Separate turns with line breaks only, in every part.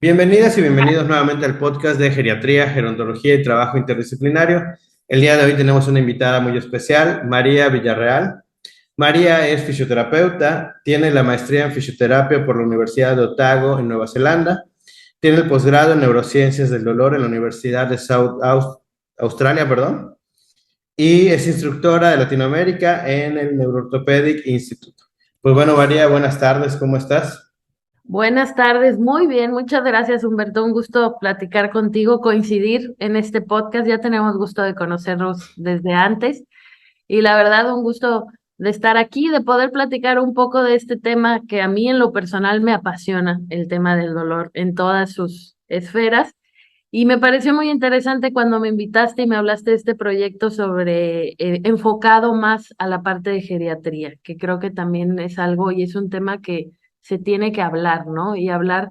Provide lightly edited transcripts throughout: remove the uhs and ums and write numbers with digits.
Bienvenidas y bienvenidos nuevamente al podcast de Geriatría, Gerontología y Trabajo Interdisciplinario. El día de hoy tenemos una invitada muy especial, María Villarreal. María es fisioterapeuta, tiene la maestría en fisioterapia por la Universidad de Otago en Nueva Zelanda, tiene el posgrado en neurociencias del dolor en la Universidad de Australia, perdón, y es instructora de Latinoamérica en el Neuroorthopedic Institute. Pues bueno, María, buenas tardes, ¿cómo estás?
Buenas tardes, muy bien, muchas gracias Humberto, un gusto platicar contigo, coincidir en este podcast, ya tenemos gusto de conocernos desde antes y la verdad un gusto de estar aquí, de poder platicar un poco de este tema que a mí en lo personal me apasiona, el tema del dolor en todas sus esferas. Y me pareció muy interesante cuando me invitaste y me hablaste de este proyecto sobre enfocado más a la parte de geriatría, que creo que también es algo y es un tema que se tiene que hablar, ¿no? Y hablar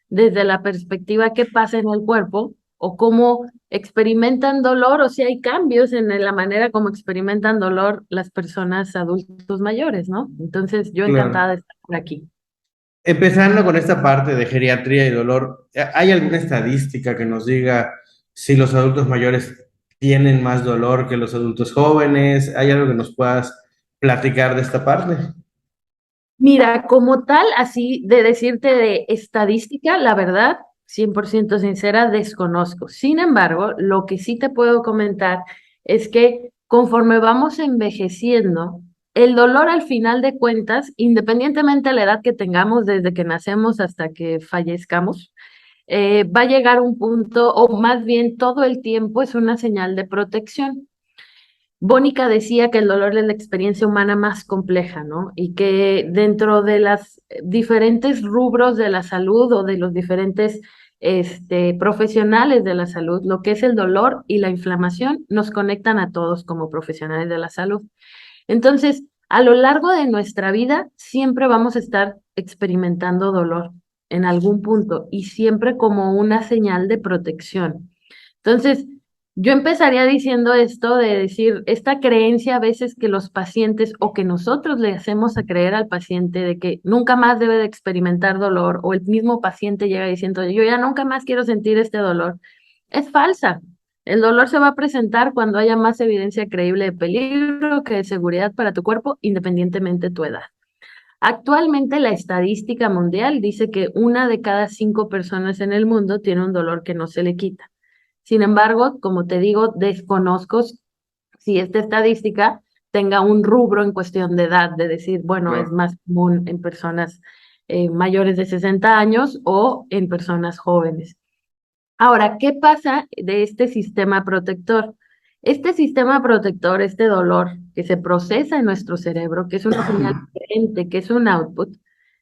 desde la perspectiva qué pasa en el cuerpo o cómo experimentan dolor o si hay cambios en la manera como experimentan dolor las personas adultos mayores, ¿no? Entonces, yo encantada
Claro.
de estar por aquí.
Empezando con esta parte de geriatría y dolor, ¿hay alguna estadística que nos diga si los adultos mayores tienen más dolor que los adultos jóvenes? ¿Hay algo que nos puedas platicar de esta parte?
Mira, como tal, así de decirte de estadística, la verdad, 100% sincera, desconozco. Sin embargo, lo que sí te puedo comentar es que conforme vamos envejeciendo, el dolor al final de cuentas, independientemente de la edad que tengamos, desde que nacemos hasta que fallezcamos, va a llegar un punto, o más bien todo el tiempo es una señal de protección. Bónica decía que el dolor es la experiencia humana más compleja, ¿no? Y que dentro de las diferentes rubros de la salud o de los diferentes profesionales de la salud, lo que es el dolor y la inflamación nos conectan a todos como profesionales de la salud. Entonces, a lo largo de nuestra vida, siempre vamos a estar experimentando dolor en algún punto y siempre como una señal de protección. Entonces, yo empezaría diciendo esto de decir, esta creencia a veces que los pacientes o que nosotros le hacemos a creer al paciente de que nunca más debe de experimentar dolor o el mismo paciente llega diciendo, yo ya nunca más quiero sentir este dolor, es falsa. El dolor se va a presentar cuando haya más evidencia creíble de peligro que de seguridad para tu cuerpo, independientemente de tu edad. Actualmente la estadística mundial dice que una de cada 5 personas en el mundo tiene un dolor que no se le quita. Sin embargo, como te digo, desconozco si esta estadística tenga un rubro en cuestión de edad, de decir, bueno, es
Claro.
más común en personas mayores de 60 años o en personas jóvenes. Ahora, ¿qué pasa de este sistema protector? Este sistema protector, este dolor que se procesa en nuestro cerebro, que es una señal diferente, que es un output,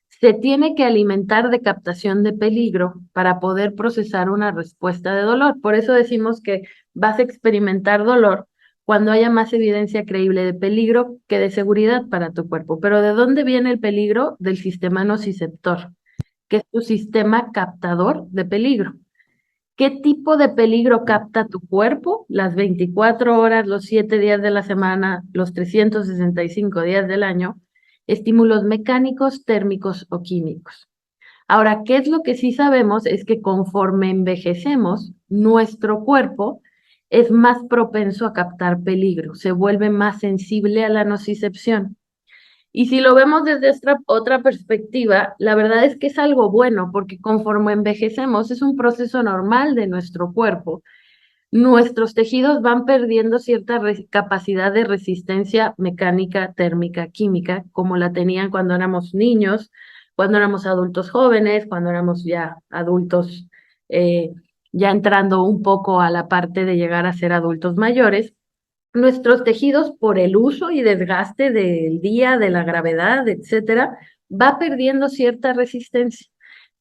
se tiene que alimentar de captación de peligro para poder procesar una respuesta de dolor. Por eso decimos que vas a experimentar dolor cuando haya más evidencia creíble de peligro que de seguridad para tu cuerpo. Pero ¿de dónde viene el peligro? Del sistema nociceptor, que es tu sistema captador de peligro. ¿Qué tipo de peligro capta tu cuerpo las 24 horas, los 7 días de la semana, los 365 días del año? Estímulos mecánicos, térmicos o químicos. Ahora, ¿qué es lo que sí sabemos? Es que conforme envejecemos, nuestro cuerpo es más propenso a captar peligro, se vuelve más sensible a la nocicepción. Y si lo vemos desde esta otra perspectiva, la verdad es que es algo bueno, porque conforme envejecemos, es un proceso normal de nuestro cuerpo. Nuestros tejidos van perdiendo cierta capacidad de resistencia mecánica, térmica, química, como la tenían cuando éramos niños, cuando éramos adultos jóvenes, cuando éramos ya adultos, eh, ya entrando un poco a la parte de llegar a ser adultos mayores. Nuestros tejidos, por el uso y desgaste del día, de la gravedad, etcétera, va perdiendo cierta resistencia.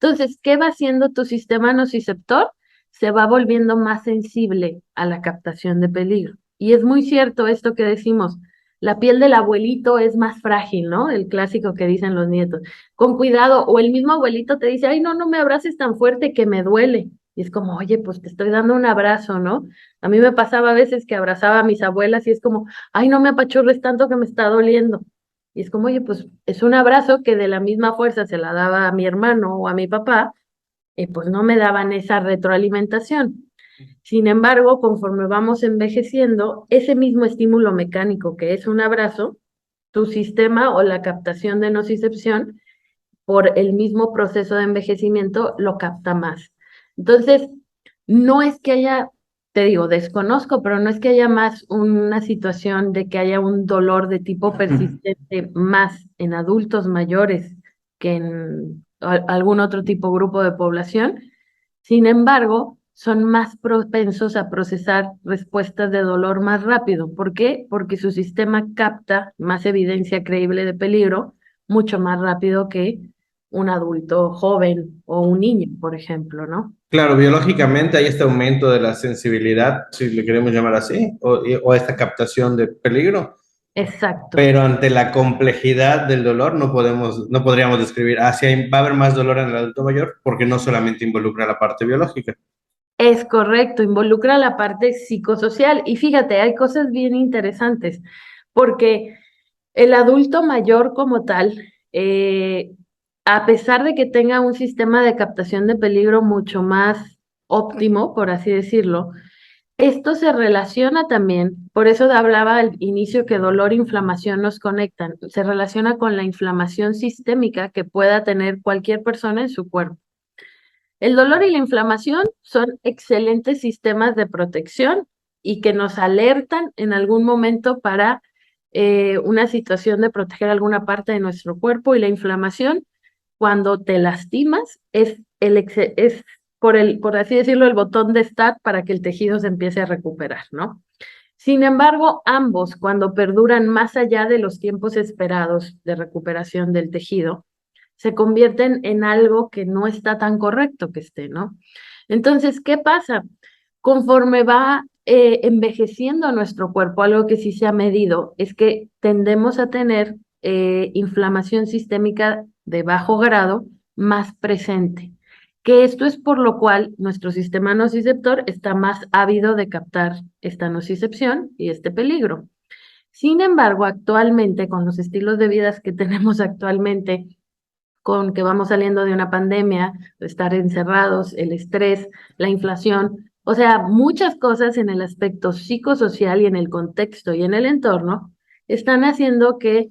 Entonces, ¿qué va haciendo tu sistema nociceptor? Se va volviendo más sensible a la captación de peligro. Y es muy cierto esto que decimos, la piel del abuelito es más frágil, ¿no? El clásico que dicen los nietos. Con cuidado, o el mismo abuelito te dice, ay, no, no me abraces tan fuerte que me duele. Y es como, oye, pues te estoy dando un abrazo, ¿no? A mí me pasaba a veces que abrazaba a mis abuelas y es como, ay, no me apachurres tanto que me está doliendo. Y es como, oye, pues es un abrazo que de la misma fuerza se la daba a mi hermano o a mi papá, pues no me daban esa retroalimentación. Sin embargo, conforme vamos envejeciendo, ese mismo estímulo mecánico que es un abrazo, tu sistema o la captación de nocicepción, por el mismo proceso de envejecimiento, lo capta más. Entonces, no es que haya, te digo, desconozco, pero no es que haya más una situación de que haya un dolor de tipo persistente más en adultos mayores que en algún otro tipo grupo de población. Sin embargo, son más propensos a procesar respuestas de dolor más rápido. ¿Por qué? Porque su sistema capta más evidencia creíble de peligro mucho más rápido que un adulto joven o un niño, por ejemplo, ¿no?
Claro, biológicamente hay este aumento de la sensibilidad, si le queremos llamar así, o esta captación de peligro,
Exacto.
pero ante la complejidad del dolor no podríamos describir, si va a haber más dolor en el adulto mayor, porque no solamente involucra la parte biológica.
Es correcto, involucra la parte psicosocial. Y fíjate, hay cosas bien interesantes, porque el adulto mayor como tal, a pesar de que tenga un sistema de captación de peligro mucho más óptimo, por así decirlo, esto se relaciona también, por eso hablaba al inicio que dolor e inflamación nos conectan, se relaciona con la inflamación sistémica que pueda tener cualquier persona en su cuerpo. El dolor y la inflamación son excelentes sistemas de protección y que nos alertan en algún momento para una situación de proteger alguna parte de nuestro cuerpo, y la inflamación, cuando te lastimas, es por así decirlo, el botón de start para que el tejido se empiece a recuperar, ¿no? Sin embargo, ambos, cuando perduran más allá de los tiempos esperados de recuperación del tejido, se convierten en algo que no está tan correcto que esté, ¿no? Entonces, ¿qué pasa? Conforme va envejeciendo nuestro cuerpo, algo que sí se ha medido es que tendemos a tener inflamación sistémica de bajo grado más presente, que esto es por lo cual nuestro sistema nociceptor está más ávido de captar esta nocicepción y este peligro. Sin embargo, actualmente, con los estilos de vida que tenemos actualmente, con que vamos saliendo de una pandemia, de estar encerrados, el estrés, la inflación, o sea, muchas cosas en el aspecto psicosocial y en el contexto y en el entorno están haciendo que,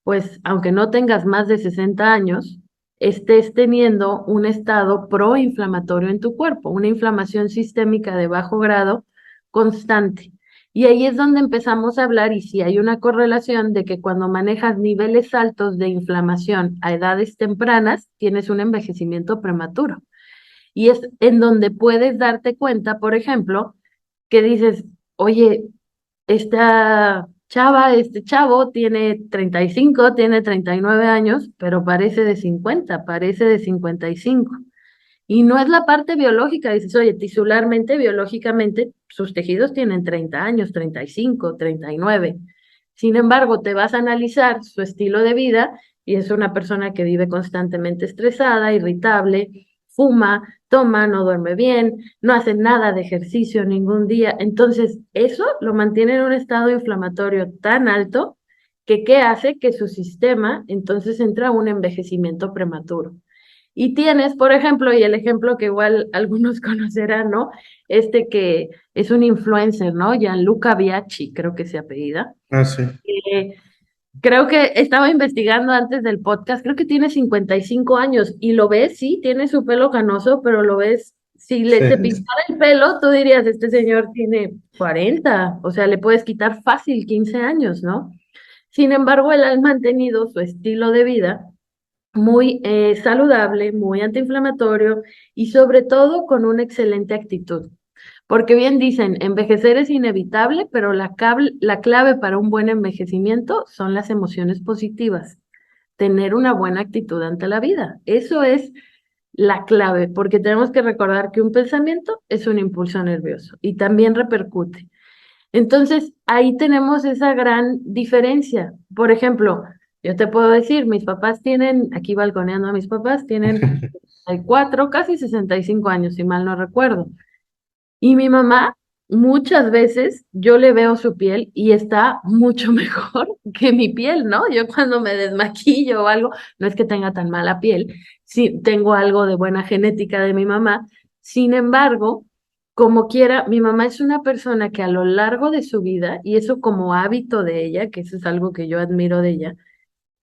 pues, aunque no tengas más de 60 años, estés teniendo un estado proinflamatorio en tu cuerpo, una inflamación sistémica de bajo grado constante. Y ahí es donde empezamos a hablar, y si hay una correlación de que cuando manejas niveles altos de inflamación a edades tempranas, tienes un envejecimiento prematuro. Y es en donde puedes darte cuenta, por ejemplo, que dices, oye, esta chava, este chavo tiene 35, tiene 39 años, pero parece de 50, parece de 55. Y no es la parte biológica, dices, oye, tisularmente, biológicamente, sus tejidos tienen 30 años, 35, 39. Sin embargo, te vas a analizar su estilo de vida y es una persona que vive constantemente estresada, irritable, fuma, toma, no duerme bien, no hace nada de ejercicio ningún día. Entonces, eso lo mantiene en un estado inflamatorio tan alto que ¿qué hace? Que su sistema entonces entra a un envejecimiento prematuro. Y tienes, por ejemplo, y el ejemplo que igual algunos conocerán, ¿no? Este que es un influencer, ¿no? Gianluca Biaggi, creo que se apellida.
Ah, sí.
Eh, Creo que estaba investigando antes del podcast, creo que tiene 55 años y lo ves, sí, tiene su pelo canoso, pero lo ves, si
Sí.
te pintara el pelo, tú dirías, este señor tiene 40, o sea, le puedes quitar fácil 15 años, ¿no? Sin embargo, él ha mantenido su estilo de vida muy saludable, muy antiinflamatorio y sobre todo con una excelente actitud. Porque bien dicen, envejecer es inevitable, pero la clave para un buen envejecimiento son las emociones positivas, tener una buena actitud ante la vida. Eso es la clave, porque tenemos que recordar que un pensamiento es un impulso nervioso y también repercute. Entonces, ahí tenemos esa gran diferencia. Por ejemplo, yo te puedo decir, mis papás tienen, aquí balconeando a mis papás, tienen 64, casi 65 años, si mal no recuerdo. Y mi mamá muchas veces yo le veo su piel y está mucho mejor que mi piel, ¿no? Yo cuando me desmaquillo o algo, no es que tenga tan mala piel, sí tengo algo de buena genética de mi mamá. Sin embargo, como quiera, mi mamá es una persona que a lo largo de su vida, y eso como hábito de ella, que eso es algo que yo admiro de ella,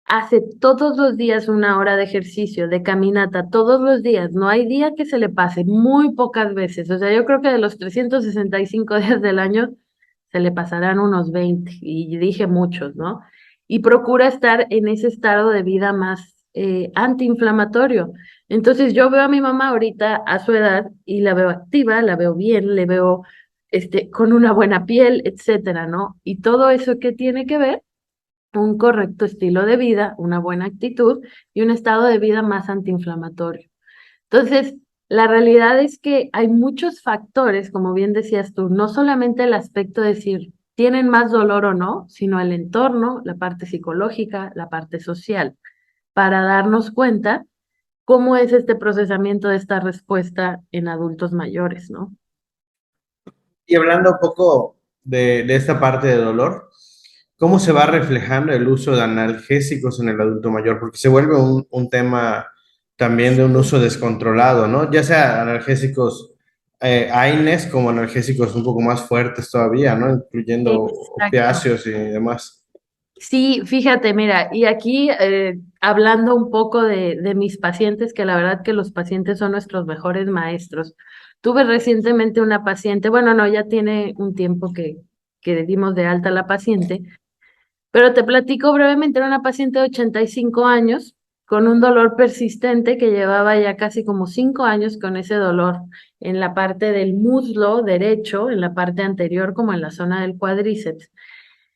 hace todos los días 1 hora de ejercicio, de caminata, todos los días. No hay día que se le pase, muy pocas veces. O sea, yo creo que de los 365 días del año se le pasarán unos 20, y dije muchos, ¿no? Y procura estar en ese estado de vida más antiinflamatorio. Entonces yo veo a mi mamá ahorita a su edad y la veo activa, la veo bien, le veo con una buena piel, etcétera, ¿no? Y todo eso que tiene que ver un correcto estilo de vida, una buena actitud y un estado de vida más antiinflamatorio. Entonces, la realidad es que hay muchos factores, como bien decías tú, no solamente el aspecto de decir tienen más dolor o no, sino el entorno, la parte psicológica, la parte social, para darnos cuenta cómo es este procesamiento de esta respuesta en adultos mayores, ¿no?
Y hablando un poco de esta parte de dolor, ¿cómo se va reflejando el uso de analgésicos en el adulto mayor? Porque se vuelve un tema también de un uso descontrolado, ¿no? Ya sea analgésicos AINES como analgésicos un poco más fuertes todavía, ¿no? Incluyendo
Exacto.
opiáceos y demás.
Sí, fíjate, mira, y aquí hablando un poco de mis pacientes, que la verdad que los pacientes son nuestros mejores maestros. Tuve recientemente una paciente, bueno, no, ya tiene un tiempo que dimos de alta a la paciente, pero te platico brevemente, era una paciente de 85 años con un dolor persistente que llevaba ya casi como 5 años con ese dolor en la parte del muslo derecho, en la parte anterior, como en la zona del cuádriceps.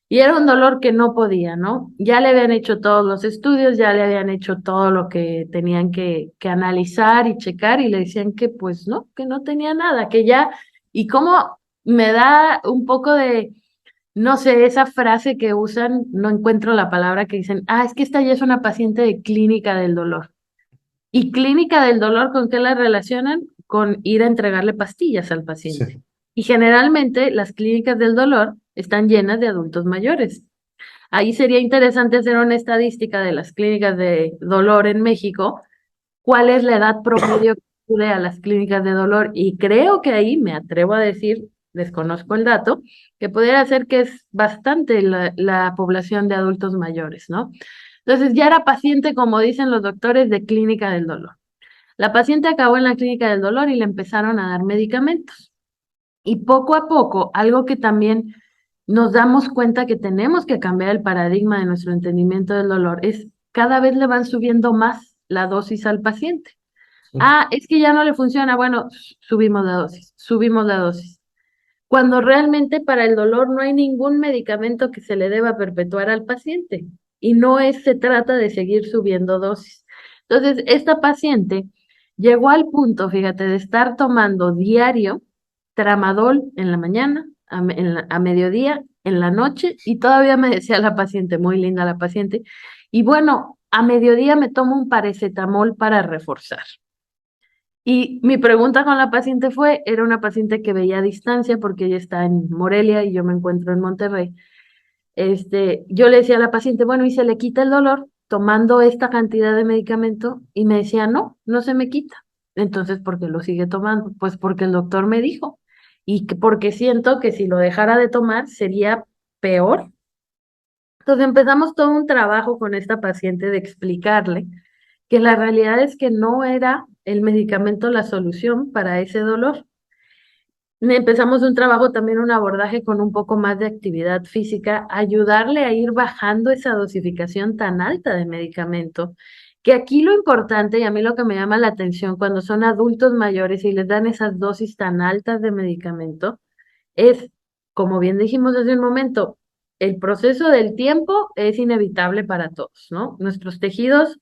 Y era un dolor que no podía, ¿no? Ya le habían hecho todos los estudios, ya le habían hecho todo lo que tenían que analizar y checar y le decían que pues no, que no tenía nada, que ya, y cómo me da un poco de, no sé, esa frase que usan, no encuentro la palabra que dicen, ah, es que esta ya es una paciente de clínica del dolor. Y clínica del dolor, ¿con qué la relacionan? Con ir a entregarle pastillas al paciente.
Sí.
Y generalmente las clínicas del dolor están llenas de adultos mayores. Ahí sería interesante hacer una estadística de las clínicas de dolor en México. ¿Cuál es la edad promedio que acude a las clínicas de dolor? Y creo que ahí me atrevo a decir, desconozco el dato, que pudiera ser que es bastante la población de adultos mayores, ¿no? Entonces ya era paciente, como dicen los doctores, de clínica del dolor. La paciente acabó en la clínica del dolor y le empezaron a dar medicamentos. Y poco a poco, algo que también nos damos cuenta que tenemos que cambiar el paradigma de nuestro entendimiento del dolor es cada vez le van subiendo más la dosis al paciente. Ah, es que ya no le funciona. Bueno, subimos la dosis, subimos la dosis. Cuando realmente para el dolor no hay ningún medicamento que se le deba perpetuar al paciente y no es, se trata de seguir subiendo dosis. Entonces, esta paciente llegó al punto, fíjate, de estar tomando diario tramadol en la mañana, a mediodía, en la noche, y todavía me decía la paciente, muy linda la paciente, y bueno, a mediodía me tomo un paracetamol para reforzar. Y mi pregunta con la paciente fue, era una paciente que veía a distancia porque ella está en Morelia y yo me encuentro en Monterrey. Yo le decía a la paciente, bueno, ¿y se le quita el dolor tomando esta cantidad de medicamento? Y me decía, no, no se me quita. Entonces, ¿por qué lo sigue tomando? Pues porque el doctor me dijo y porque siento que si lo dejara de tomar sería peor. Entonces empezamos todo un trabajo con esta paciente de explicarle que la realidad es que no era el medicamento la solución para ese dolor. Empezamos un trabajo también, un abordaje con un poco más de actividad física, ayudarle a ir bajando esa dosificación tan alta de medicamento, que aquí lo importante y a mí lo que me llama la atención cuando son adultos mayores y les dan esas dosis tan altas de medicamento es, como bien dijimos hace un momento, el proceso del tiempo es inevitable para todos, ¿no? Nuestros tejidos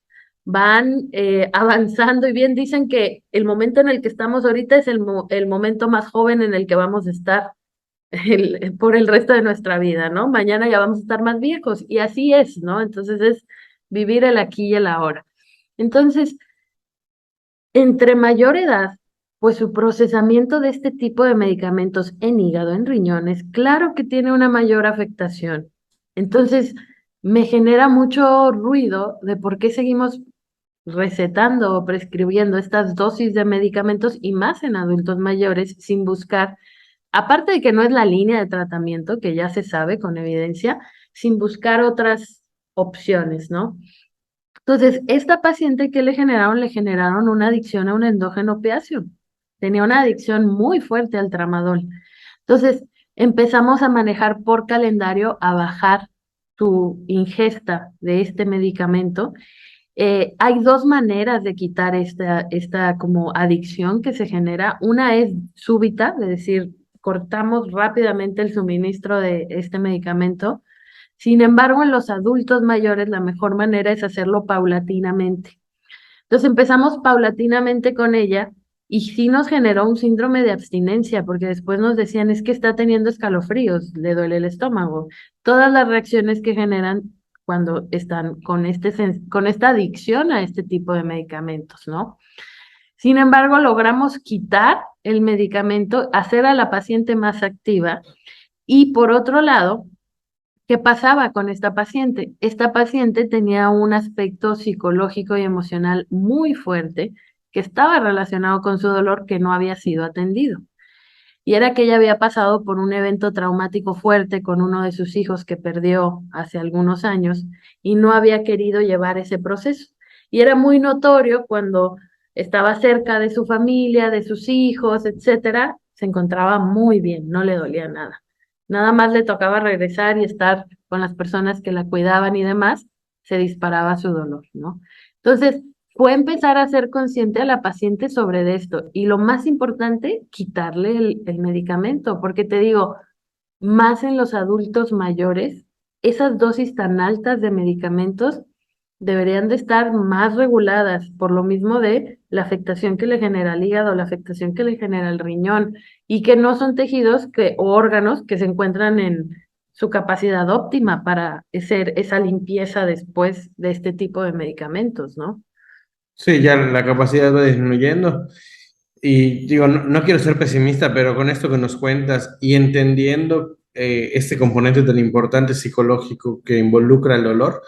van avanzando y bien dicen que el momento en el que estamos ahorita es el momento más joven en el que vamos a estar por el resto de nuestra vida, ¿no? Mañana ya vamos a estar más viejos y así es, ¿no? Entonces es vivir el aquí y el ahora. Entonces, entre mayor edad pues su procesamiento de este tipo de medicamentos en hígado, en riñones, claro que tiene una mayor afectación. Entonces, me genera mucho ruido de por qué seguimos recetando o prescribiendo estas dosis de medicamentos y más en adultos mayores sin buscar, aparte de que no es la línea de tratamiento, que ya se sabe con evidencia, sin buscar otras opciones, ¿no? Entonces, esta paciente que le generaron, una adicción a un endógeno opiáceo. Tenía una adicción muy fuerte al tramadol. Entonces, empezamos a manejar por calendario, a bajar su ingesta de este medicamento. Hay dos maneras de quitar esta como adicción que se genera. Una es súbita, es decir, cortamos rápidamente el suministro de este medicamento. Sin embargo, en los adultos mayores la mejor manera es hacerlo paulatinamente. Entonces empezamos paulatinamente con ella y sí nos generó un síndrome de abstinencia, porque después nos decían es que está teniendo escalofríos, le duele el estómago. Todas las reacciones que generan cuando están con con esta adicción a este tipo de medicamentos, ¿no? Sin embargo, logramos quitar el medicamento, hacer a la paciente más activa y por otro lado, ¿qué pasaba con esta paciente? Esta paciente tenía un aspecto psicológico y emocional muy fuerte que estaba relacionado con su dolor que no había sido atendido. Y era que ella había pasado por un evento traumático fuerte con uno de sus hijos que perdió hace algunos años y no había querido llevar ese proceso. Y era muy notorio cuando estaba cerca de su familia, de sus hijos, etcétera, se encontraba muy bien, no le dolía nada. Nada más le tocaba regresar y estar con las personas que la cuidaban y demás, se disparaba su dolor, ¿no? Entonces, fue empezar a ser consciente a la paciente sobre esto y lo más importante, quitarle el medicamento, porque te digo, más en los adultos mayores, esas dosis tan altas de medicamentos deberían de estar más reguladas por lo mismo de la afectación que le genera el hígado, la afectación que le genera el riñón y que no son tejidos o órganos que se encuentran en su capacidad óptima para hacer esa limpieza después de este tipo de medicamentos, ¿no?
Sí, ya la capacidad va disminuyendo. Y digo, no quiero ser pesimista, pero con esto que nos cuentas y entendiendo este componente tan importante psicológico que involucra el dolor,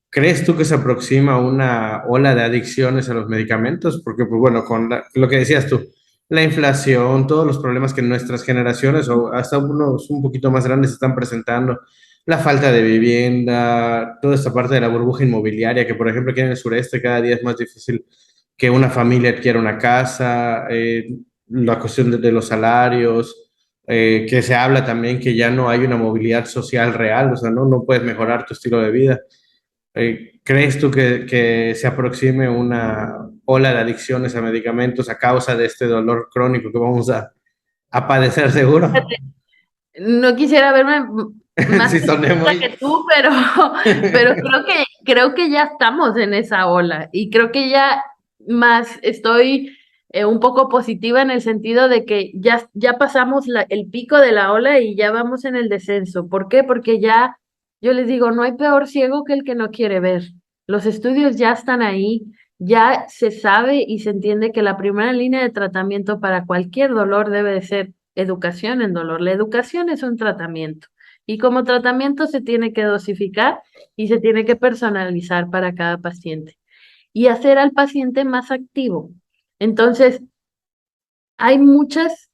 ¿crees tú que se aproxima una ola de adicciones a los medicamentos? Porque, pues bueno, con lo que decías tú, la inflación, todos los problemas que nuestras generaciones o hasta unos un poquito más grandes están presentando, la falta de vivienda, toda esta parte de la burbuja inmobiliaria, que por ejemplo aquí en el sureste cada día es más difícil que una familia adquiera una casa, la cuestión de los salarios, que se habla también que ya no hay una movilidad social real, o sea, no puedes mejorar tu estilo de vida. ¿Crees tú que se aproxime una ola de adicciones a medicamentos a causa de este dolor crónico que vamos a padecer seguro?
No quisiera verme más
Si soné
pesimista
muy...
que tú, pero, pero creo que ya estamos en esa ola y creo que ya más estoy un poco positiva en el sentido de que ya pasamos el pico de la ola y ya vamos en el descenso. ¿Por qué? Porque ya, yo les digo, no hay peor ciego que el que no quiere ver. Los estudios ya están ahí, ya se sabe y se entiende que la primera línea de tratamiento para cualquier dolor debe de ser educación en dolor. La educación es un tratamiento y como tratamiento se tiene que dosificar y se tiene que personalizar para cada paciente y hacer al paciente más activo. Entonces, hay muchas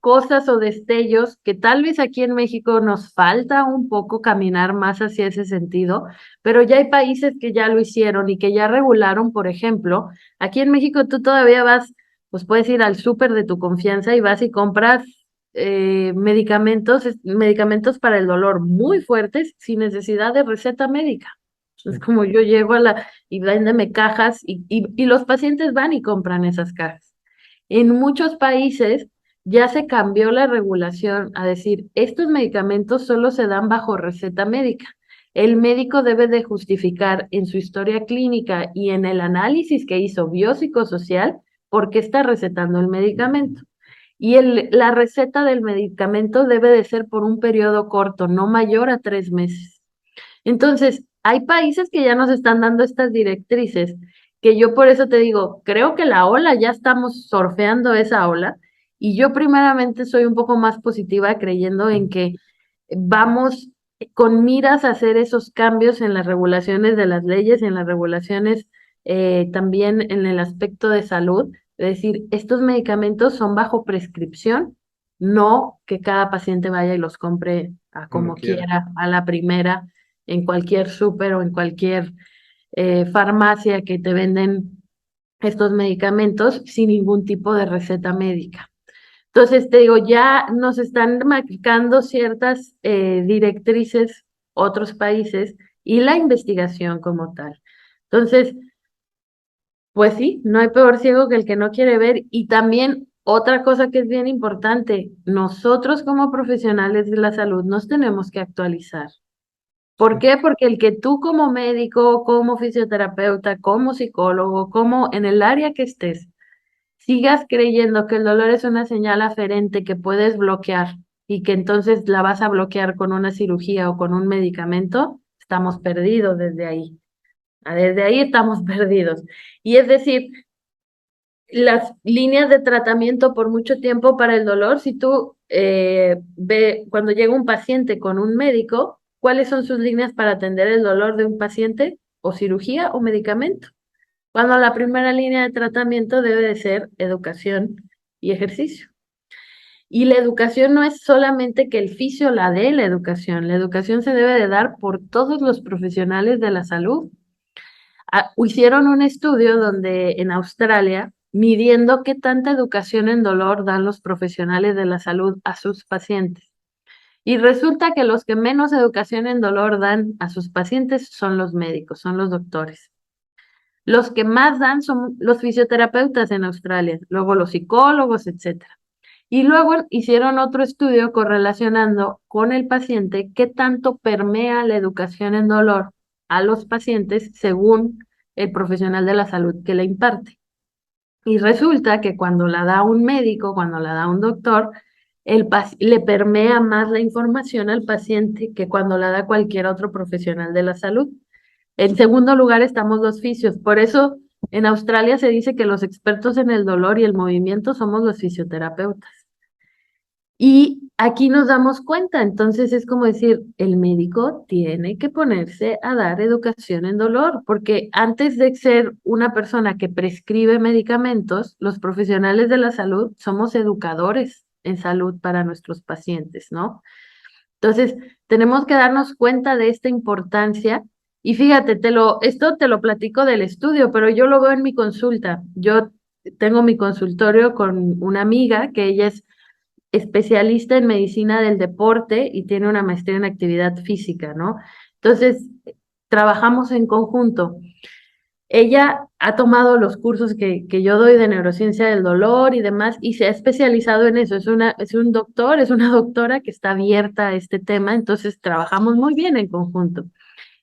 cosas o destellos que tal vez aquí en México nos falta un poco caminar más hacia ese sentido, pero ya hay países que ya lo hicieron y que ya regularon, por ejemplo, aquí en México tú todavía vas, pues puedes ir al súper de tu confianza y vas y compras medicamentos para el dolor muy fuertes sin necesidad de receta médica. Es como yo llego a y véndeme cajas y los pacientes van y compran esas cajas. En muchos países ya se cambió la regulación a decir, estos medicamentos solo se dan bajo receta médica. El médico debe de justificar en su historia clínica y en el análisis que hizo biopsicosocial por qué está recetando el medicamento. Y la receta del medicamento debe de ser por un periodo corto, no mayor a 3 meses. Entonces, hay países que ya nos están dando estas directrices que yo por eso te digo, creo que la ola, ya estamos surfeando esa ola, y yo primeramente soy un poco más positiva creyendo en que vamos con miras a hacer esos cambios en las regulaciones de las leyes, en las regulaciones también en el aspecto de salud. Es decir, estos medicamentos son bajo prescripción, no que cada paciente vaya y los compre a
Cuando
como
quiera.
quiera, a la primera, en cualquier súper o en cualquier farmacia que te venden estos medicamentos sin ningún tipo de receta médica. Entonces, te digo, ya nos están marcando ciertas directrices otros países y la investigación como tal. Entonces, pues sí, no hay peor ciego que el que no quiere ver. Y también otra cosa que es bien importante, nosotros como profesionales de la salud nos tenemos que actualizar. ¿Por qué? Porque el que tú como médico, como fisioterapeuta, como psicólogo, como en el área que estés, sigas creyendo que el dolor es una señal aferente que puedes bloquear y que entonces la vas a bloquear con una cirugía o con un medicamento, estamos perdidos desde ahí. Desde ahí estamos perdidos. Y es decir, las líneas de tratamiento por mucho tiempo para el dolor, si tú ve cuando llega un paciente con un médico, ¿cuáles son sus líneas para atender el dolor de un paciente? O cirugía o medicamento. Cuando la primera línea de tratamiento debe de ser educación y ejercicio. Y la educación no es solamente que el fisio la dé la educación se debe de dar por todos los profesionales de la salud. Hicieron un estudio donde en Australia, midiendo qué tanta educación en dolor dan los profesionales de la salud a sus pacientes. Y resulta que los que menos educación en dolor dan a sus pacientes son los médicos, son los doctores. Los que más dan son los fisioterapeutas en Australia, luego los psicólogos, etcétera. Y luego hicieron otro estudio correlacionando con el paciente qué tanto permea la educación en dolor a los pacientes según el profesional de la salud que la imparte. Y resulta que cuando la da un médico, cuando la da un doctor, le permea más la información al paciente que cuando la da cualquier otro profesional de la salud. En segundo lugar estamos los fisios. Por eso en Australia se dice que los expertos en el dolor y el movimiento somos los fisioterapeutas. Y aquí nos damos cuenta, entonces es como decir, el médico tiene que ponerse a dar educación en dolor, porque antes de ser una persona que prescribe medicamentos, los profesionales de la salud somos educadores en salud para nuestros pacientes, ¿no? Entonces, tenemos que darnos cuenta de esta importancia. Y fíjate, esto te lo platico del estudio, pero yo lo veo en mi consulta. Yo tengo mi consultorio con una amiga que ella es especialista en medicina del deporte y tiene una maestría en actividad física, ¿no? Entonces, trabajamos en conjunto. Ella ha tomado los cursos que yo doy de neurociencia del dolor y demás y se ha especializado en eso. Es un doctor, es una doctora que está abierta a este tema, entonces trabajamos muy bien en conjunto.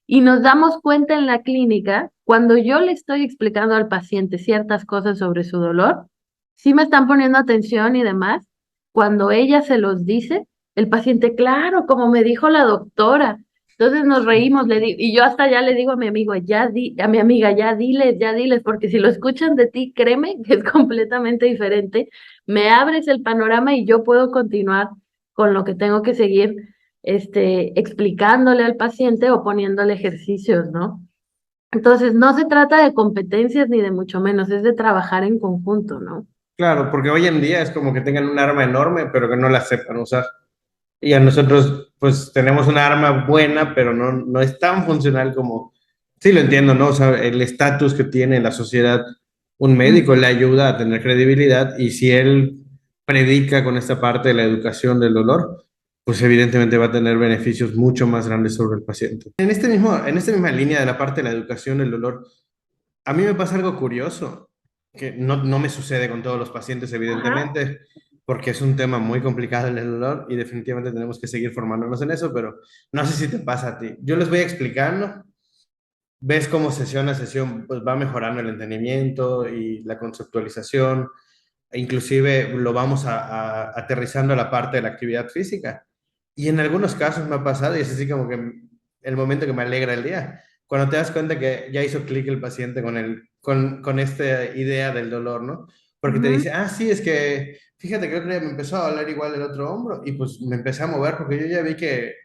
Y nos damos cuenta en la clínica, cuando yo le estoy explicando al paciente ciertas cosas sobre su dolor, sí me están poniendo atención y demás. Cuando ella se los dice, el paciente, claro, como me dijo la doctora. Entonces nos reímos, y yo hasta ya le digo a mi amigo, a mi amiga, ya diles, porque si lo escuchan de ti, créeme que es completamente diferente. Me abres el panorama y yo puedo continuar con lo que tengo que seguir explicándole al paciente o poniéndole ejercicios, ¿no? Entonces, no se trata de competencias ni de mucho menos, es de trabajar en conjunto, ¿no?
Claro, porque hoy en día es como que tengan un arma enorme, pero que no la sepan usar. Y a nosotros, pues tenemos una arma buena, pero no es tan funcional como, sí lo entiendo, ¿no? O sea, el estatus que tiene en la sociedad un
Mm.
médico le ayuda a tener credibilidad y si él predica con esta parte de la educación del dolor, pues evidentemente va a tener beneficios mucho más grandes sobre el paciente. En esta misma línea de la parte de la educación del dolor, a mí me pasa algo curioso, que no me sucede con todos los pacientes,
Ajá.
evidentemente, porque es un tema muy complicado el dolor y definitivamente tenemos que seguir formándonos en eso, pero no sé si te pasa a ti. Yo les voy explicando, ves cómo sesión a sesión pues va mejorando el entendimiento y la conceptualización, e inclusive lo vamos aterrizando a la parte de la actividad física. Y en algunos casos me ha pasado y es así como que el momento que me alegra el día, cuando te das cuenta que ya hizo clic el paciente con esta idea del dolor, ¿no? Porque te
Ujú.
dice, ah, sí, es que fíjate que el otro día me empezó a doler igual el otro hombro y pues me empecé a mover porque yo ya vi que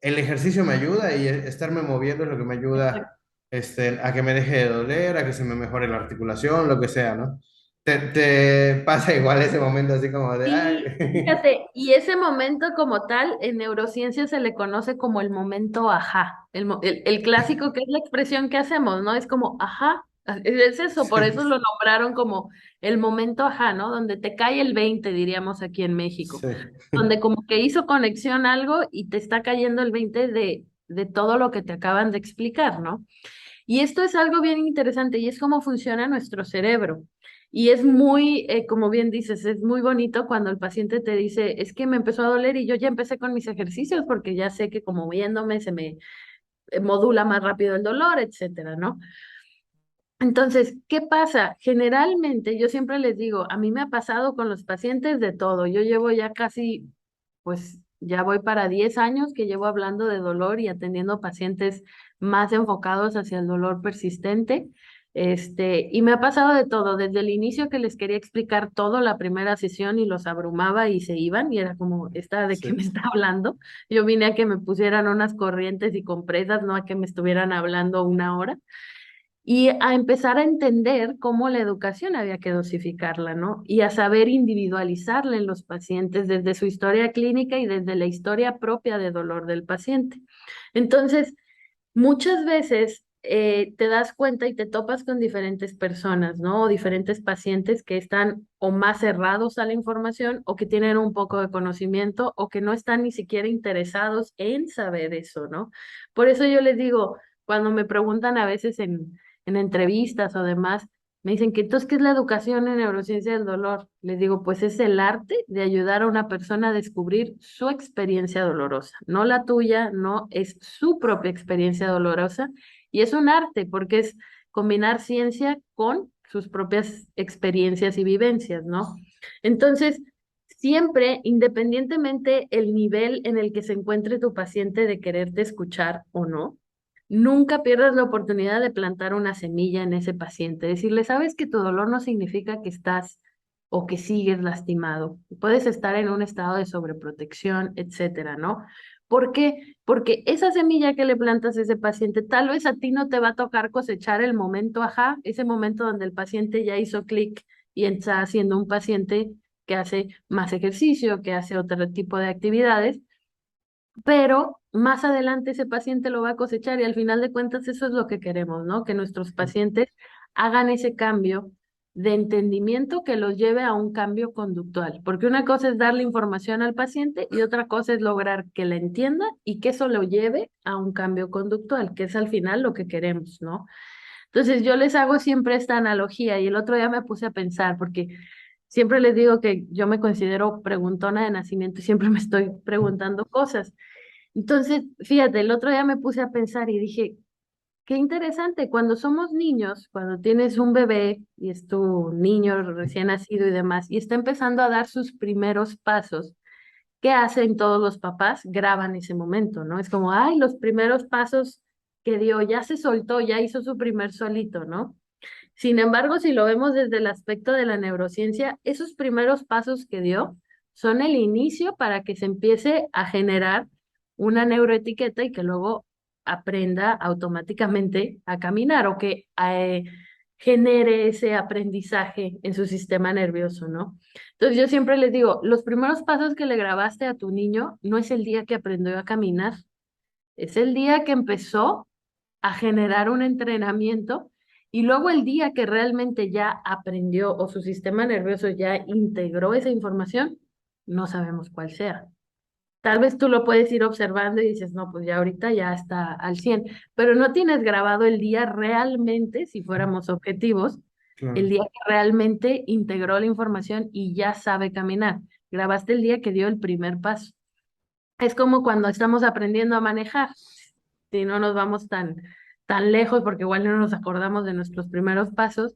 el ejercicio me ayuda y estarme moviendo es lo que me ayuda
Exacto.
a que me deje de doler, a que se me mejore la articulación, lo que sea, ¿no? Te pasa igual ese momento así como de, ay.
Sí, fíjate, y ese momento como tal, en neurociencia se le conoce como el momento ajá, el clásico que es la expresión que hacemos, ¿no? Es como ajá, es eso, por eso lo nombraron como el momento ajá, ¿no? Donde te cae el 20, diríamos aquí en México,
Sí,
donde como que hizo conexión algo y te está cayendo el 20 de todo lo que te acaban de explicar, ¿no? Y esto es algo bien interesante y es cómo funciona nuestro cerebro. Y es muy, como bien dices, es muy bonito cuando el paciente te dice, es que me empezó a doler y yo ya empecé con mis ejercicios porque ya sé que como moviéndome se me modula más rápido el dolor, etcétera, ¿no? Entonces, ¿qué pasa? Generalmente, yo siempre les digo, a mí me ha pasado con los pacientes de todo. Yo llevo ya casi, pues ya voy para 10 años que llevo hablando de dolor y atendiendo pacientes más enfocados hacia el dolor persistente. Y me ha pasado de todo, desde el inicio que les quería explicar todo la primera sesión y los abrumaba y se iban y era como, ¿esta de qué me
sí,
está hablando? Yo vine a que me pusieran unas corrientes y compresas, no a que me estuvieran hablando una hora y a empezar a entender cómo la educación había que dosificarla, ¿no? Y a saber individualizarla en los pacientes desde su historia clínica y desde la historia propia de dolor del paciente. Entonces, muchas veces te das cuenta y te topas con diferentes personas, ¿no? O diferentes pacientes que están o más cerrados a la información o que tienen un poco de conocimiento o que no están ni siquiera interesados en saber eso, ¿no? Por eso yo les digo, cuando me preguntan a veces en entrevistas o demás, me dicen que entonces, ¿qué es la educación en neurociencia del dolor? Les digo, pues es el arte de ayudar a una persona a descubrir su experiencia dolorosa, no la tuya, no es su propia experiencia dolorosa. Y es un arte porque es combinar ciencia con sus propias experiencias y vivencias, ¿no? Entonces, siempre, independientemente el nivel en el que se encuentre tu paciente de quererte escuchar o no, nunca pierdas la oportunidad de plantar una semilla en ese paciente, decirle, sabes que tu dolor no significa que estás o que sigues lastimado. Puedes estar en un estado de sobreprotección, etcétera, ¿no? ¿Por qué? Porque esa semilla que le plantas a ese paciente, tal vez a ti no te va a tocar cosechar el momento, ajá, ese momento donde el paciente ya hizo clic y está siendo un paciente que hace más ejercicio, que hace otro tipo de actividades, pero más adelante ese paciente lo va a cosechar y al final de cuentas eso es lo que queremos, ¿no? Que nuestros pacientes hagan ese cambio de entendimiento que los lleve a un cambio conductual, porque una cosa es darle información al paciente y otra cosa es lograr que la entienda y que eso lo lleve a un cambio conductual, que es al final lo que queremos, ¿no? Entonces yo les hago siempre esta analogía y el otro día me puse a pensar, porque siempre les digo que yo me considero preguntona de nacimiento y siempre me estoy preguntando cosas. Entonces, fíjate, el otro día me puse a pensar y dije, qué interesante, cuando somos niños, cuando tienes un bebé y es tu niño recién nacido y demás, y está empezando a dar sus primeros pasos, ¿qué hacen todos los papás? Graban ese momento, ¿no? Es como, ay, los primeros pasos que dio, ya se soltó, ya hizo su primer solito, ¿no? Sin embargo, si lo vemos desde el aspecto de la neurociencia, esos primeros pasos que dio son el inicio para que se empiece a generar una neuroetiqueta y que luego aprenda automáticamente a caminar o que genere ese aprendizaje en su sistema nervioso, ¿no? Entonces yo siempre les digo, los primeros pasos que le grabaste a tu niño no es el día que aprendió a caminar, es el día que empezó a generar un entrenamiento y luego el día que realmente ya aprendió o su sistema nervioso ya integró esa información, no sabemos cuál sea. Tal vez tú lo puedes ir observando y dices, no, pues ya ahorita ya está al 100, pero no tienes grabado el día realmente, si fuéramos objetivos, el
claro.
día que realmente integró la información y ya sabe caminar. Grabaste el día que dio el primer paso. Es como cuando estamos aprendiendo a manejar, si no nos vamos tan lejos, porque igual no nos acordamos de nuestros primeros pasos.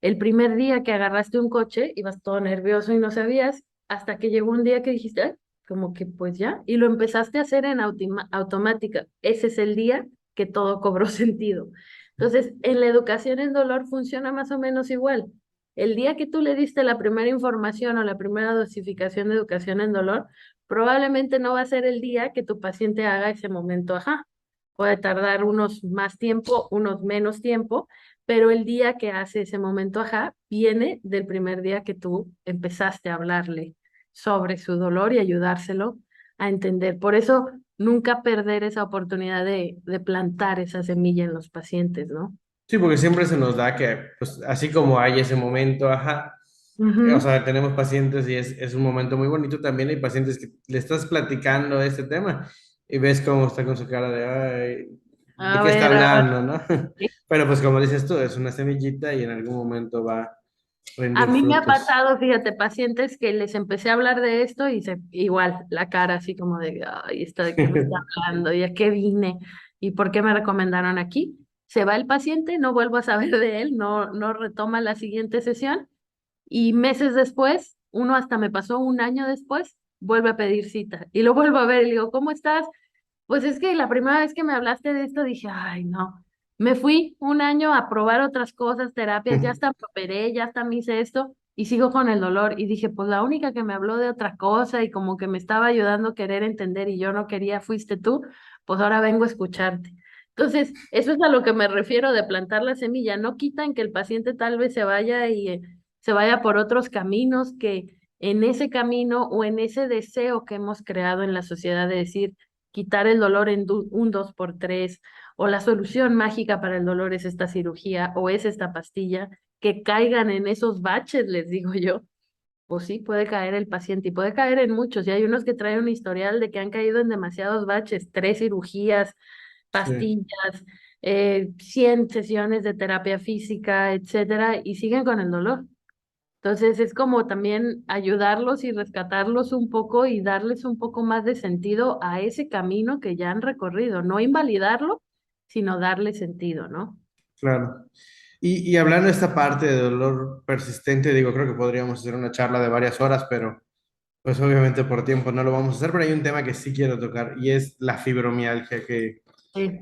El primer día que agarraste un coche, ibas todo nervioso y no sabías, hasta que llegó un día que dijiste, "Ay", como que pues ya, y lo empezaste a hacer en automática. Ese es el día que todo cobró sentido. Entonces, en la educación en dolor funciona más o menos igual. El día que tú le diste la primera información o la primera dosificación de educación en dolor, probablemente no va a ser el día que tu paciente haga ese momento, ajá. Puede tardar unos más tiempo, unos menos tiempo, pero el día que hace ese momento, ajá, viene del primer día que tú empezaste a hablarle sobre su dolor y ayudárselo a entender. Por eso, nunca perder esa oportunidad de plantar esa semilla en los pacientes, ¿no?
Sí, porque siempre se nos da que, pues, así como hay ese momento, ajá, o
Ujú.
sea, tenemos pacientes y es un momento muy bonito, también hay pacientes que le estás platicando de este tema y ves cómo está con su cara de, ay, ¿de qué está
A ver.
hablando, no? Pero pues como dices tú, es una semillita y en algún momento va a
A
rendir
mí me ha
frutos.
pasado, fíjate, pacientes que les empecé a hablar de esto y igual, la cara así como de, ay, ¿esto de qué me está hablando? ¿Y a qué vine? ¿Y por qué me recomendaron aquí? Se va el paciente, no vuelvo a saber de él, no retoma la siguiente sesión y meses después, uno hasta me pasó un año después, vuelve a pedir cita y lo vuelvo a ver y le digo, ¿cómo estás? Pues es que la primera vez que me hablaste de esto dije, ay, no. Me fui un año a probar otras cosas, terapias, ya hasta me operé, ya hasta me hice esto y sigo con el dolor. Y dije, pues la única que me habló de otra cosa y como que me estaba ayudando a querer entender y yo no quería, fuiste tú, pues ahora vengo a escucharte. Entonces, eso es a lo que me refiero de plantar la semilla. No quitan que el paciente tal vez se vaya y se vaya por otros caminos que en ese camino o en ese deseo que hemos creado en la sociedad de decir, quitar el dolor en un 2x3, o la solución mágica para el dolor es esta cirugía o es esta pastilla, que caigan en esos baches, les digo yo. Pues sí, puede caer el paciente y puede caer en muchos. Y hay unos que traen un historial de que han caído en demasiados baches, 3 cirugías,
Sí,
pastillas, 100 sesiones de terapia física, etcétera, y siguen con el dolor. Entonces es como también ayudarlos y rescatarlos un poco y darles un poco más de sentido a ese camino que ya han recorrido, no invalidarlo, sino darle sentido, ¿no?
claro. Y hablando de esta parte de dolor persistente, digo, creo que podríamos hacer una charla de varias horas, pero pues obviamente por tiempo no lo vamos a hacer, pero hay un tema que sí quiero tocar y es la fibromialgia.
Sí.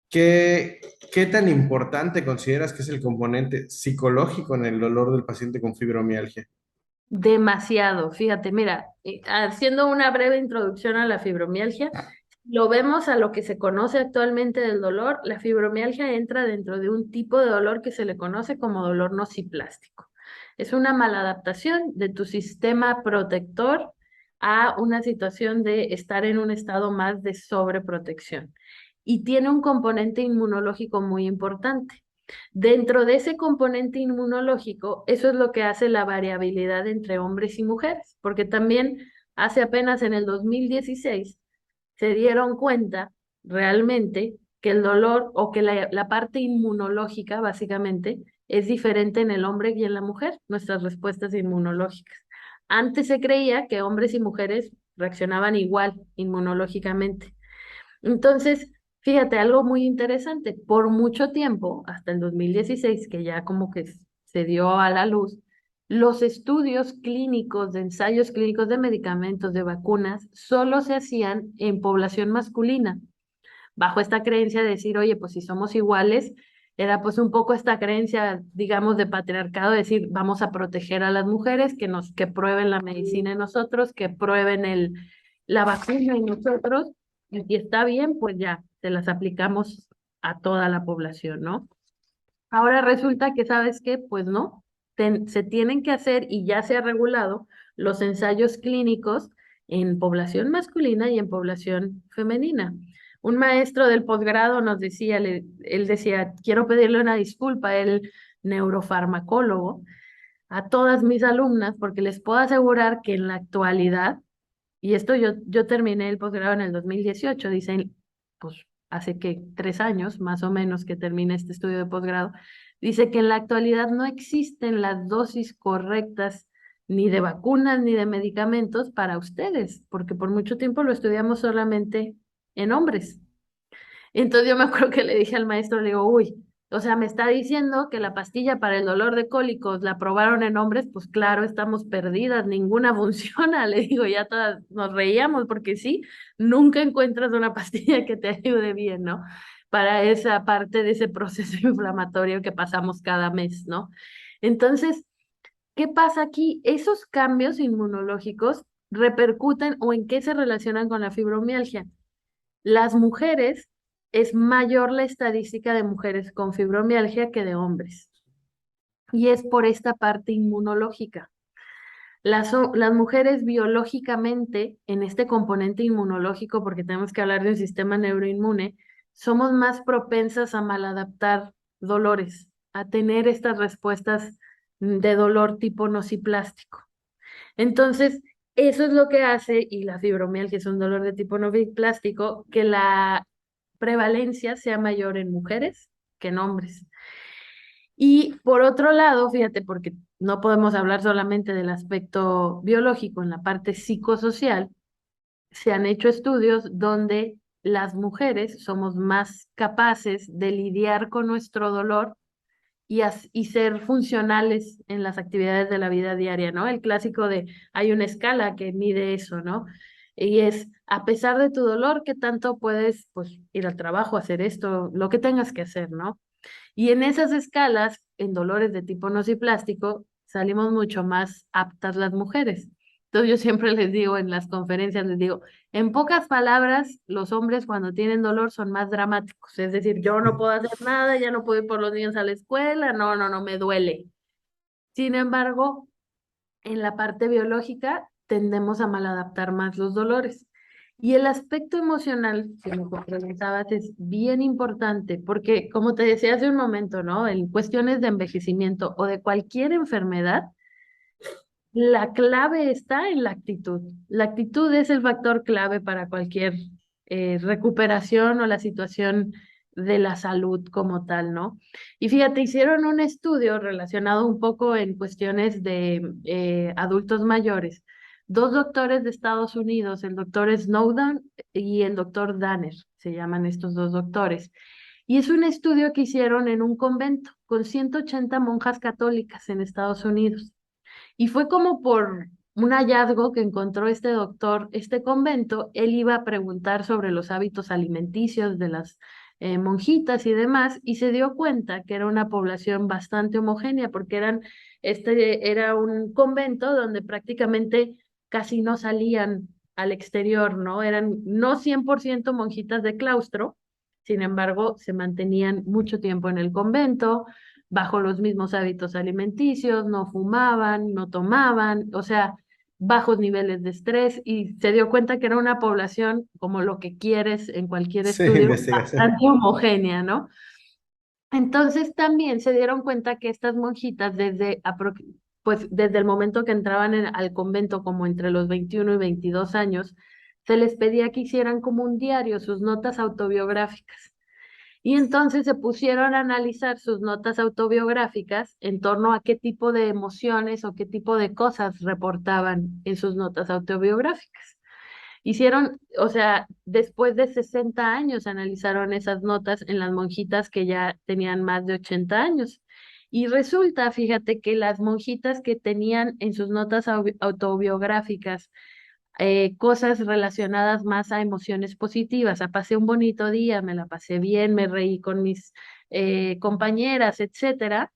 ¿Qué, qué tan importante consideras que es el componente psicológico en el dolor del paciente con fibromialgia?
Demasiado, fíjate, mira, haciendo una breve introducción a la fibromialgia, lo vemos a lo que se conoce actualmente del dolor. La fibromialgia entra dentro de un tipo de dolor que se le conoce como dolor nociplástico. Es una maladaptación de tu sistema protector a una situación de estar en un estado más de sobreprotección. Y tiene un componente inmunológico muy importante. Dentro de ese componente inmunológico, eso es lo que hace la variabilidad entre hombres y mujeres, porque también hace apenas en el 2016 se dieron cuenta realmente que el dolor o que la parte inmunológica básicamente es diferente en el hombre y en la mujer, nuestras respuestas inmunológicas. Antes se creía que hombres y mujeres reaccionaban igual inmunológicamente. Entonces, fíjate, algo muy interesante, por mucho tiempo, hasta el 2016, que ya como que se dio a la luz, los estudios clínicos de ensayos clínicos de medicamentos, de vacunas, solo se hacían en población masculina, bajo esta creencia de decir, oye, pues si somos iguales, era pues un poco esta creencia, digamos, de patriarcado, de decir, vamos a proteger a las mujeres, que prueben la medicina en nosotros, que prueben la vacuna en nosotros, y si está bien, pues ya, se las aplicamos a toda la población, ¿no? Ahora resulta que, ¿sabes qué? Pues no, se tienen que hacer y ya se ha regulado los ensayos clínicos en población masculina y en población femenina. Un maestro del posgrado nos decía, él decía, quiero pedirle una disculpa, el neurofarmacólogo, a todas mis alumnas, porque les puedo asegurar que en la actualidad, y esto yo terminé el posgrado en el 2018, dicen, pues hace que 3 años más o menos que terminé este estudio de posgrado, dice que en la actualidad no existen las dosis correctas ni de vacunas ni de medicamentos para ustedes, porque por mucho tiempo lo estudiamos solamente en hombres. Entonces yo me acuerdo que le dije al maestro, le digo, uy, o sea, me está diciendo que la pastilla para el dolor de cólicos la probaron en hombres, pues claro, estamos perdidas, ninguna funciona. Le digo, ya todas nos reíamos porque sí, nunca encuentras una pastilla que te ayude bien, ¿no? para esa parte de ese proceso inflamatorio que pasamos cada mes, ¿no? Entonces, ¿qué pasa aquí? Esos cambios inmunológicos repercuten o en qué se relacionan con la fibromialgia. Las mujeres, es mayor la estadística de mujeres con fibromialgia que de hombres. Y es por esta parte inmunológica. Las mujeres biológicamente, en este componente inmunológico, porque tenemos que hablar de un sistema neuroinmune, somos más propensas a maladaptar dolores, a tener estas respuestas de dolor tipo nociplástico. Entonces, eso es lo que hace, y la fibromialgia es un dolor de tipo nociplástico, que la prevalencia sea mayor en mujeres que en hombres. Y por otro lado, fíjate, porque no podemos hablar solamente del aspecto biológico, en la parte psicosocial, se han hecho estudios donde las mujeres somos más capaces de lidiar con nuestro dolor y ser funcionales en las actividades de la vida diaria, ¿no? El clásico de hay una escala que mide eso, ¿no? Y es, a pesar de tu dolor, ¿qué tanto puedes, pues, ir al trabajo, hacer esto, lo que tengas que hacer, ¿no? Y en esas escalas, en dolores de tipo nociplástico, salimos mucho más aptas las mujeres. Entonces yo siempre les digo en las conferencias, les digo, en pocas palabras, los hombres cuando tienen dolor son más dramáticos. Es decir, yo no puedo hacer nada, ya no puedo ir por los niños a la escuela, no, no, no, me duele. Sin embargo, en la parte biológica tendemos a maladaptar más los dolores. Y el aspecto emocional, que me preguntabas, es bien importante porque, como te decía hace un momento, ¿no? En cuestiones de envejecimiento o de cualquier enfermedad, la clave está en la actitud. La actitud es el factor clave para cualquier recuperación o la situación de la salud como tal, ¿no? Y fíjate, hicieron un estudio relacionado un poco en cuestiones de adultos mayores. Dos doctores de Estados Unidos, el doctor Snowden y el doctor Danner, se llaman estos dos doctores. Y es un estudio que hicieron en un convento con 180 monjas católicas en Estados Unidos. Y fue como por un hallazgo que encontró este doctor, este convento, él iba a preguntar sobre los hábitos alimenticios de las monjitas y demás, y se dio cuenta que era una población bastante homogénea, porque era un convento donde prácticamente casi no salían al exterior, ¿no? Eran no 100% monjitas de claustro, sin embargo, se mantenían mucho tiempo en el convento bajo los mismos hábitos alimenticios, no fumaban, no tomaban, o sea, bajos niveles de estrés y se dio cuenta que era una población, como lo que quieres en cualquier
Sí,
estudio,
investigación.
bastante homogénea, ¿no? Entonces también se dieron cuenta que estas monjitas pues desde el momento que entraban al convento, como entre los 21 y 22 años, se les pedía que hicieran como un diario, sus notas autobiográficas. Y entonces se pusieron a analizar sus notas autobiográficas en torno a qué tipo de emociones o qué tipo de cosas reportaban en sus notas autobiográficas. Hicieron, o sea, después de 60 años analizaron esas notas en las monjitas que ya tenían más de 80 años. Y resulta, fíjate, que las monjitas que tenían en sus notas autobiográficas cosas relacionadas más a emociones positivas, a pasé un bonito día, me la pasé bien, me reí con mis compañeras, etcétera,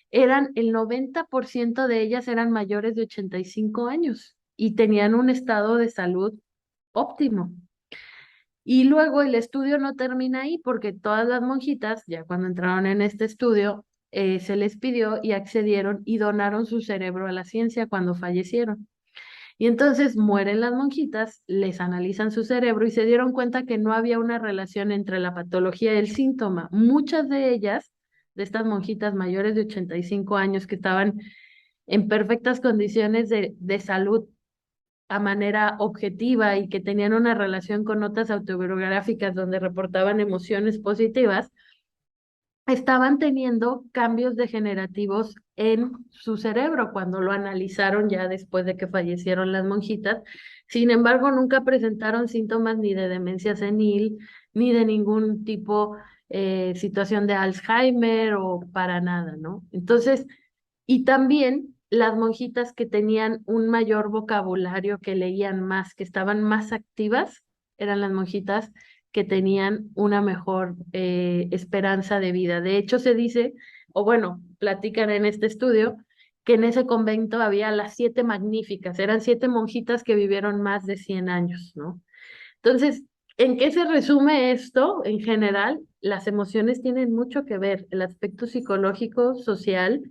eran el 90% de ellas eran mayores de 85 años y tenían un estado de salud óptimo. Y luego el estudio no termina ahí porque todas las monjitas, ya cuando entraron en este estudio, se les pidió y accedieron y donaron su cerebro a la ciencia cuando fallecieron. Y entonces mueren las monjitas, les analizan su cerebro y se dieron cuenta que no había una relación entre la patología y el síntoma. Muchas de ellas, de estas monjitas mayores de 85 años que estaban en perfectas condiciones de salud a manera objetiva y que tenían una relación con notas autobiográficas donde reportaban emociones positivas, estaban teniendo cambios degenerativos en su cerebro cuando lo analizaron ya después de que fallecieron las monjitas. Sin embargo, nunca presentaron síntomas ni de demencia senil, ni de ningún tipo situación de Alzheimer o para nada, ¿no? Entonces, y también las monjitas que tenían un mayor vocabulario, que leían más, que estaban más activas, eran las monjitas que tenían una mejor esperanza de vida. De hecho, se dice, o bueno, platican en este estudio, que en ese convento había las siete magníficas, eran siete monjitas que vivieron más de 100 años, ¿no? Entonces, ¿en qué se resume esto? En general, las emociones tienen mucho que ver, el aspecto psicológico, social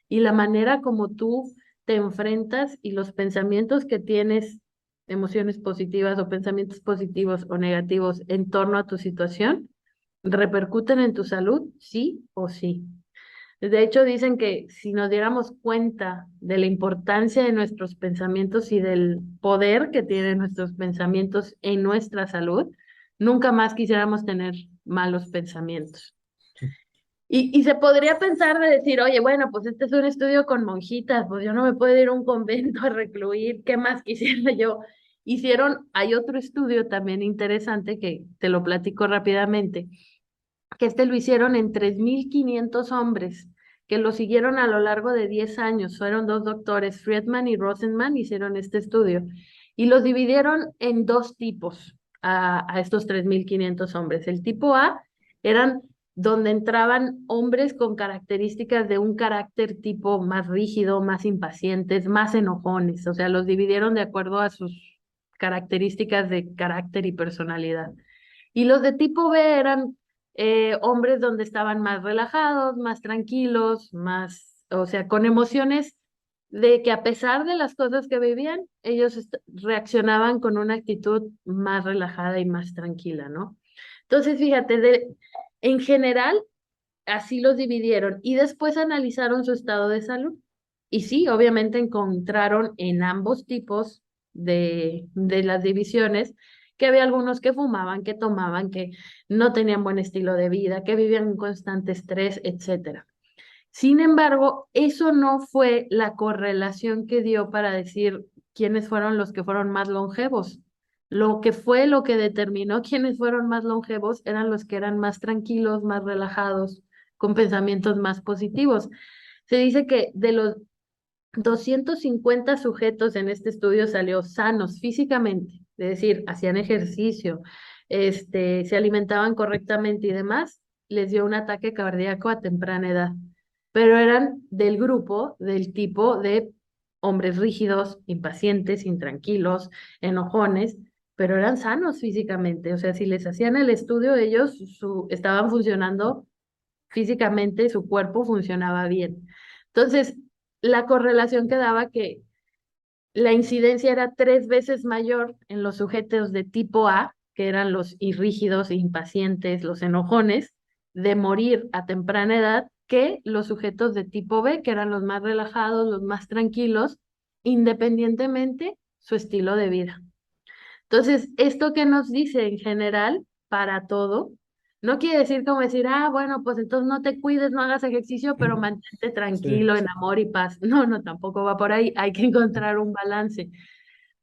y la manera como tú te enfrentas y los pensamientos que tienes, emociones positivas o pensamientos positivos o negativos en torno a tu situación, repercuten en tu salud, sí o sí. De hecho, dicen que si nos diéramos cuenta de la importancia de nuestros pensamientos y del poder que tienen nuestros pensamientos en nuestra salud, nunca más quisiéramos tener malos pensamientos. Y se podría pensar de decir, oye, bueno, pues este es un estudio con monjitas, pues yo no me puedo ir a un convento a recluir, ¿qué más quisiera yo? Hay otro estudio también interesante que te lo platico rápidamente, que este lo hicieron en 3.500 hombres que lo siguieron a lo largo de 10 años. Fueron dos doctores, Friedman y Rosenman, hicieron este estudio y los dividieron en dos tipos a estos 3.500 hombres. El tipo A eran donde entraban hombres con características de un carácter tipo más rígido, más impacientes, más enojones. O sea, los dividieron de acuerdo a sus características de carácter y personalidad. Y los de tipo B eran hombres donde estaban más relajados, más tranquilos, más, o sea, con emociones de que a pesar de las cosas que vivían, ellos reaccionaban con una actitud más relajada y más tranquila, ¿no? Entonces, fíjate, en general, así los dividieron y después analizaron su estado de salud. Y sí, obviamente encontraron en ambos tipos de las divisiones que había algunos que fumaban, que tomaban, que no tenían buen estilo de vida, que vivían en constante estrés, etcétera. Sin embargo, eso no fue la correlación que dio para decir quiénes fueron los que fueron más longevos. Lo que determinó quiénes fueron más longevos eran los que eran más tranquilos, más relajados, con pensamientos más positivos. Se dice que de los 250 sujetos en este estudio salió sanos físicamente, es decir, hacían ejercicio, se alimentaban correctamente y demás, les dio un ataque cardíaco a temprana edad, pero eran del grupo, del tipo de hombres rígidos, impacientes, intranquilos, enojones, pero eran sanos físicamente, o sea, si les hacían el estudio, ellos estaban funcionando físicamente, su cuerpo funcionaba bien. Entonces, la correlación que daba que la incidencia era 3 veces mayor en los sujetos de tipo A, que eran los irrígidos, impacientes, los enojones, de morir a temprana edad, que los sujetos de tipo B, que eran los más relajados, los más tranquilos, independientemente su estilo de vida. Entonces, esto que nos dice en general para todo, no quiere decir como decir, ah, bueno, pues entonces no te cuides, no hagas ejercicio, pero mantente
Sí.
tranquilo, en amor y paz. No, no, tampoco va por ahí, hay que encontrar un balance.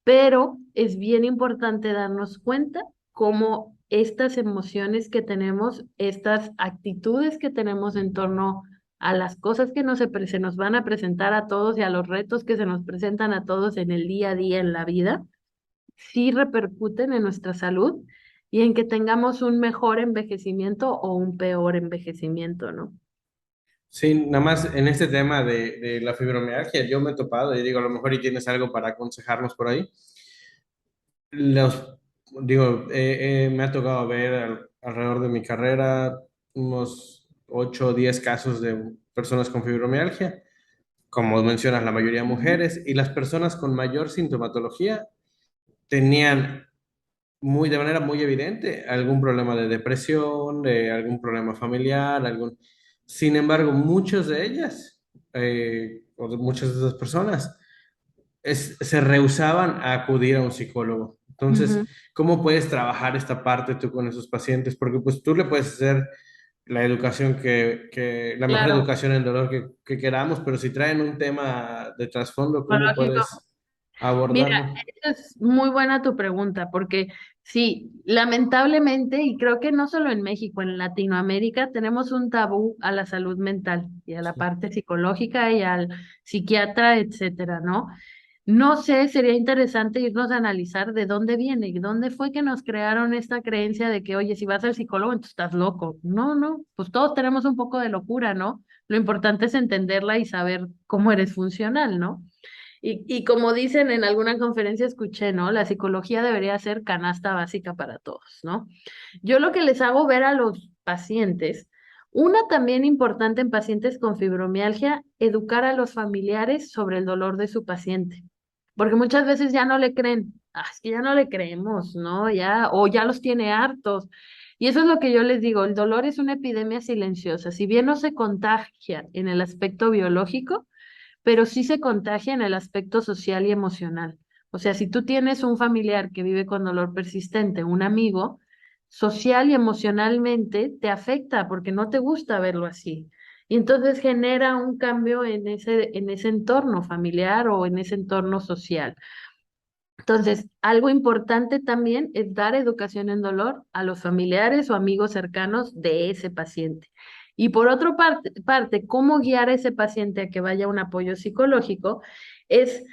Pero es bien importante darnos cuenta cómo estas emociones que tenemos, estas actitudes que tenemos en torno a las cosas que se nos van a presentar a todos y a los retos que se nos presentan a todos en el día a día en la vida, sí repercuten en nuestra salud y en que tengamos un mejor envejecimiento o un peor envejecimiento, ¿no?
Sí, nada más en este tema de la fibromialgia, yo me he topado y digo, a lo mejor y tienes algo para aconsejarnos por ahí. Los, me ha tocado ver alrededor de mi carrera unos 8 o 10 casos de personas con fibromialgia, como mencionas, la mayoría
Ujú.
mujeres, y las personas con mayor sintomatología tenían de manera muy evidente algún problema de depresión, de algún problema familiar, Sin embargo, muchas de ellas, muchas de esas personas, se rehusaban a acudir a un psicólogo. Entonces,
Ujú.
¿cómo puedes trabajar esta parte tú con esos pacientes? Porque pues tú le puedes hacer la educación la mejor
Claro,
educación en dolor que queramos, pero si traen un tema de trasfondo, ¿cómo
psicológico.
puedes
Mira,
abordarlo?
esa es muy buena tu pregunta, porque sí, lamentablemente, y creo que no solo en México, en Latinoamérica tenemos un tabú a la salud mental y a la
Sí.
parte psicológica y al psiquiatra, etcétera, ¿no? No sé, sería interesante irnos a analizar de dónde viene, dónde fue que nos crearon esta creencia de que, oye, si vas al psicólogo, entonces estás loco. No, no, pues todos tenemos un poco de locura, ¿no? Lo importante es entenderla y saber cómo eres funcional, ¿no? Y como dicen en alguna conferencia, escuché, ¿no? La psicología debería ser canasta básica para todos, ¿no? Yo lo que les hago ver a los pacientes, una también importante en pacientes con fibromialgia, educar a los familiares sobre el dolor de su paciente, porque muchas veces ya no le creen, es que ya no le creemos, ¿no? Ya, o ya los tiene hartos. Y eso es lo que yo les digo, el dolor es una epidemia silenciosa, si bien no se contagia en el aspecto biológico, pero sí se contagia en el aspecto social y emocional. O sea, si tú tienes un familiar que vive con dolor persistente, un amigo, social y emocionalmente te afecta porque no te gusta verlo así. Y entonces genera un cambio en ese entorno familiar o en ese entorno social. Entonces, algo importante también es dar educación en dolor a los familiares o amigos cercanos de ese paciente. Y por otra parte, cómo guiar a ese paciente a que vaya a un apoyo psicológico es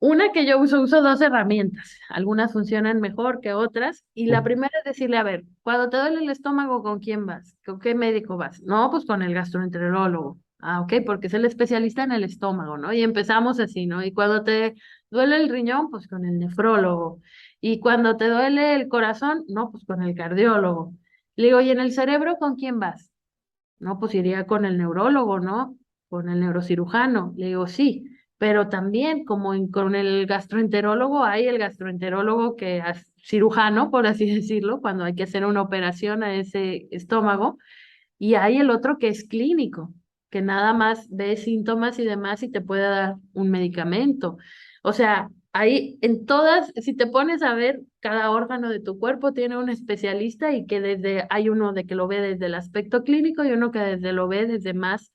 una que yo uso dos herramientas. Algunas funcionan mejor que otras. Y la primera es decirle, a ver, cuando te duele el estómago, ¿con quién vas? ¿Con qué médico vas? No, pues con el gastroenterólogo. Ah, ok, porque es el especialista en el estómago, ¿no? Y empezamos así, ¿no? Y cuando te duele el riñón, pues con el nefrólogo. Y cuando te duele el corazón, no, pues con el cardiólogo. Le digo, ¿y en el cerebro con quién vas? No, pues iría con el neurólogo, ¿no? Con el neurocirujano. Le digo, sí, pero también como con el gastroenterólogo hay el gastroenterólogo que es cirujano, por así decirlo, cuando hay que hacer una operación a ese estómago, y hay el otro que es clínico, que nada más ve síntomas y demás y te puede dar un medicamento. O sea, ahí en todas, si te pones a ver, cada órgano de tu cuerpo tiene un especialista y que desde, hay uno de que lo ve desde el aspecto clínico y uno que desde lo ve desde más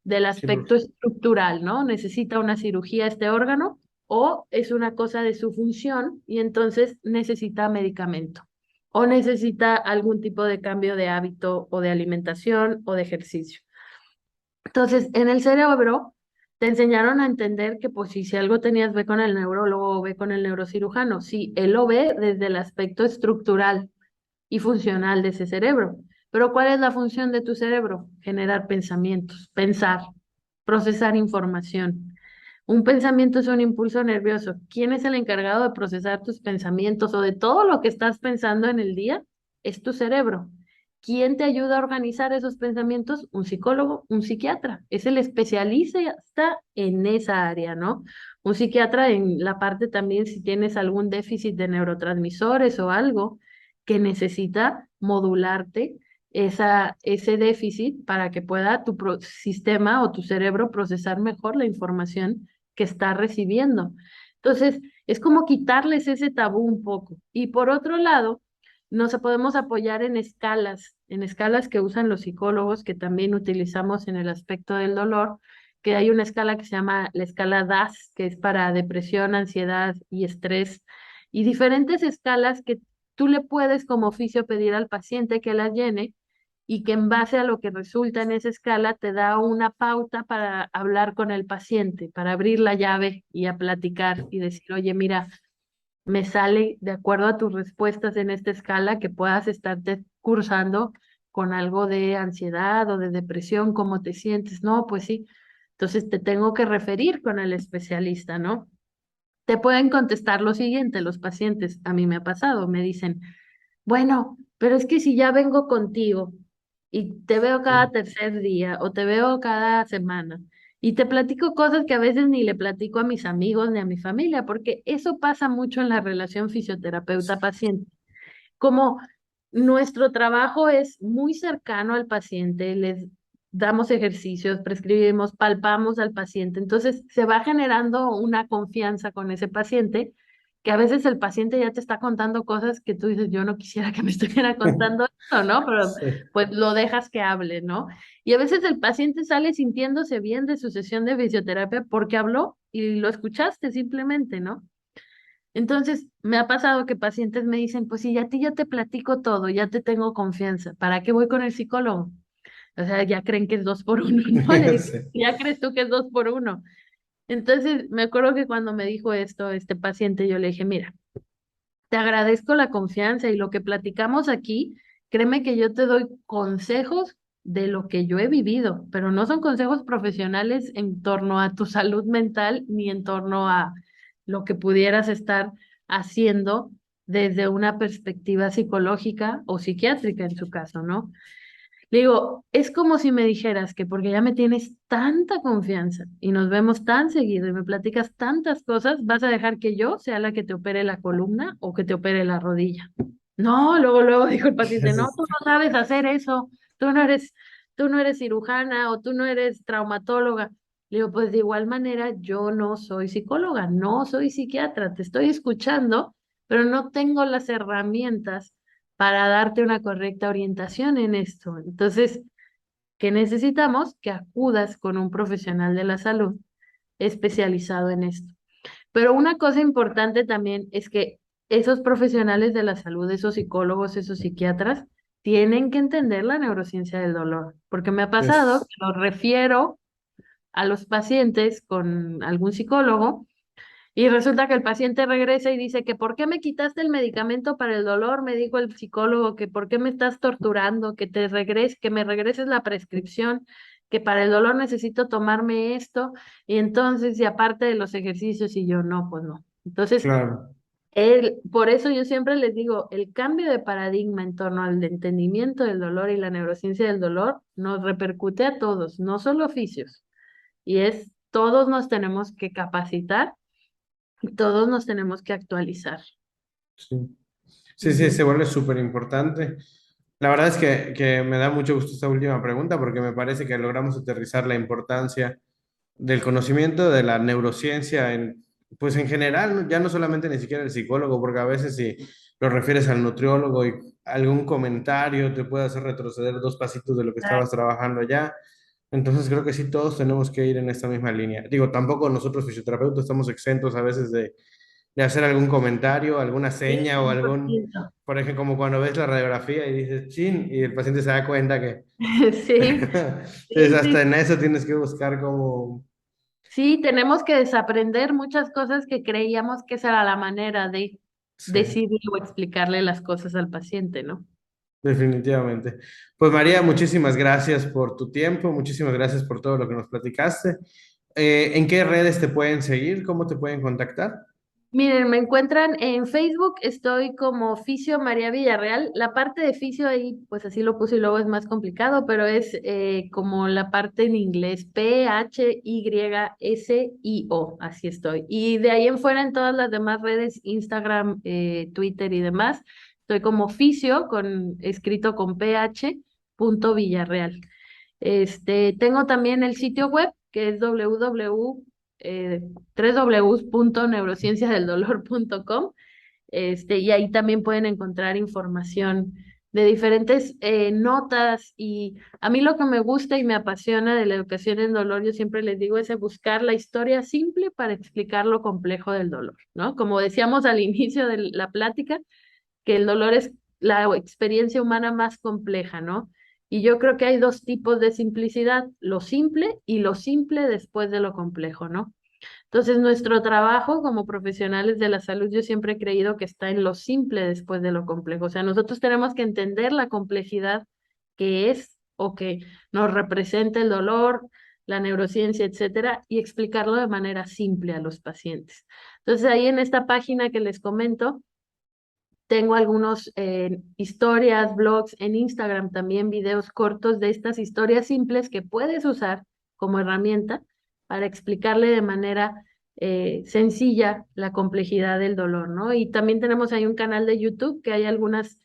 del aspecto estructural, ¿no? Necesita una cirugía este órgano o es una cosa de su función y entonces necesita medicamento o necesita algún tipo de cambio de hábito o de alimentación o de ejercicio. Entonces, en el cerebro te enseñaron a entender que pues si algo tenías, ve con el neurólogo o ve con el neurocirujano. Sí, él lo ve desde el aspecto estructural y funcional de ese cerebro. Pero ¿cuál es la función de tu cerebro? Generar pensamientos, pensar, procesar información. Un pensamiento es un impulso nervioso. ¿Quién es el encargado de procesar tus pensamientos o de todo lo que estás pensando en el día? Es tu cerebro. ¿Quién te ayuda a organizar esos pensamientos? Un psicólogo, un psiquiatra. Es el especialista en esa área, ¿no? Un psiquiatra en la parte también si tienes algún déficit de neurotransmisores o algo que necesita modularte ese déficit para que pueda tu sistema o tu cerebro procesar mejor la información que está recibiendo. Entonces, es como quitarles ese tabú un poco. Y por otro lado, nos podemos apoyar en escalas que usan los psicólogos, que también utilizamos en el aspecto del dolor, que hay una escala que se llama la escala DAS, que es para depresión, ansiedad y estrés, y diferentes escalas que tú le puedes como oficio pedir al paciente que las llene y que en base a lo que resulta en esa escala te da una pauta para hablar con el paciente, para abrir la llave y a platicar y decir, oye, mira, me sale de acuerdo a tus respuestas en esta escala que puedas estarte cursando con algo de ansiedad o de depresión, ¿cómo te sientes? No, pues sí. Entonces te tengo que referir con el especialista, ¿no? Te pueden contestar lo siguiente, los pacientes, a mí me ha pasado, me dicen, bueno, pero es que si ya vengo contigo y te veo cada tercer día o te veo cada semana y te platico cosas que a veces ni le platico a mis amigos ni a mi familia, porque eso pasa mucho en la relación fisioterapeuta-paciente. Como nuestro trabajo es muy cercano al paciente, les damos ejercicios, prescribimos, palpamos al paciente, entonces se va generando una confianza con ese paciente que a veces el paciente ya te está contando cosas que tú dices, yo no quisiera que me estuviera contando esto, ¿no? Pero
Sí.
pues lo dejas que hable, ¿no? Y a veces el paciente sale sintiéndose bien de su sesión de fisioterapia porque habló y lo escuchaste simplemente, ¿no? Entonces, me ha pasado que pacientes me dicen, pues si a ti ya te platico todo, ya te tengo confianza, ¿para qué voy con el psicólogo? O sea, ya creen que es dos por uno, ¿no? Le digo,
Sí.
ya crees tú que es dos por uno. Entonces, me acuerdo que cuando me dijo esto, este paciente, yo le dije, mira, te agradezco la confianza y lo que platicamos aquí, créeme que yo te doy consejos de lo que yo he vivido, pero no son consejos profesionales en torno a tu salud mental ni en torno a lo que pudieras estar haciendo desde una perspectiva psicológica o psiquiátrica en su caso, ¿no? Le digo, es como si me dijeras que porque ya me tienes tanta confianza y nos vemos tan seguido y me platicas tantas cosas, vas a dejar que yo sea la que te opere la columna o que te opere la rodilla. No, luego dijo el paciente, no, tú no sabes hacer eso, tú no eres, tú no eres cirujana o tú no eres traumatóloga. Le digo, pues de igual manera, yo no soy psicóloga, no soy psiquiatra, te estoy escuchando, pero no tengo las herramientas para darte una correcta orientación en esto. Entonces, ¿qué necesitamos? Que acudas con un profesional de la salud especializado en esto. Pero una cosa importante también es que esos profesionales de la salud, esos psicólogos, esos psiquiatras, tienen que entender la neurociencia del dolor, porque me ha pasado
Es,
que lo refiero a los pacientes con algún psicólogo y resulta que el paciente regresa y dice que ¿por qué me quitaste el medicamento para el dolor? Me dijo el psicólogo que ¿por qué me estás torturando? Que que me regreses la prescripción, que para el dolor necesito tomarme esto y entonces y aparte de los ejercicios y yo no, pues no. Entonces,
claro.
por eso yo siempre les digo, el cambio de paradigma en torno al entendimiento del dolor y la neurociencia del dolor nos repercute a todos, no solo oficios, y es todos nos tenemos que capacitar y todos nos tenemos que actualizar.
Sí. Sí, sí,
Ujú.
se vuelve súper importante. La verdad es que me da mucho gusto esta última pregunta porque me parece que logramos aterrizar la importancia del conocimiento de la neurociencia en, pues en general, ya no solamente ni siquiera el psicólogo, porque a veces si lo refieres al nutriólogo y algún comentario te puede hacer retroceder dos pasitos de lo que estabas
Exacto.
trabajando ya. Entonces creo que sí, todos tenemos que ir en esta misma línea. Digo, tampoco nosotros fisioterapeutas estamos exentos a veces de hacer algún comentario, alguna
Sí,
seña o algún,
100%.
por ejemplo, como cuando ves la radiografía y dices, chin, y el paciente se da cuenta que...
Sí,
Entonces,
sí, sí.
hasta en eso tienes que buscar como...
Sí, tenemos que desaprender muchas cosas que creíamos que esa era la manera de
Sí,
decirle o explicarle las cosas al paciente, ¿no?
definitivamente. Pues María, muchísimas gracias por tu tiempo, muchísimas gracias por todo lo que nos platicaste. ¿En qué redes te pueden seguir? ¿Cómo te pueden contactar?
Miren, me encuentran en Facebook, estoy como Fisio María Villarreal. La parte de fisio ahí, pues así lo puse y luego es más complicado, pero es como la parte en inglés, Physio, así estoy. Y de ahí en fuera en todas las demás redes, Instagram, Twitter y demás, estoy como Fisio, escrito con PH, Tengo también el sitio web que es www.neurocienciadeldolor.com, y ahí también pueden encontrar información de diferentes notas y a mí lo que me gusta y me apasiona de la educación en dolor, yo siempre les digo, es buscar la historia simple para explicar lo complejo del dolor, ¿no? Como decíamos al inicio de la plática, que el dolor es la experiencia humana más compleja, ¿no? Y yo creo que hay dos tipos de simplicidad, lo simple y lo simple después de lo complejo, ¿no? Entonces, nuestro trabajo como profesionales de la salud, yo siempre he creído que está en lo simple después de lo complejo. O sea, nosotros tenemos que entender la complejidad que es o que nos representa el dolor, la neurociencia, etcétera, y explicarlo de manera simple a los pacientes. Entonces, ahí en esta página que les comento, tengo algunos historias, blogs en Instagram, también videos cortos de estas historias simples que puedes usar como herramienta para explicarle de manera sencilla la complejidad del dolor, ¿no? Y también tenemos ahí un canal de YouTube que hay algunos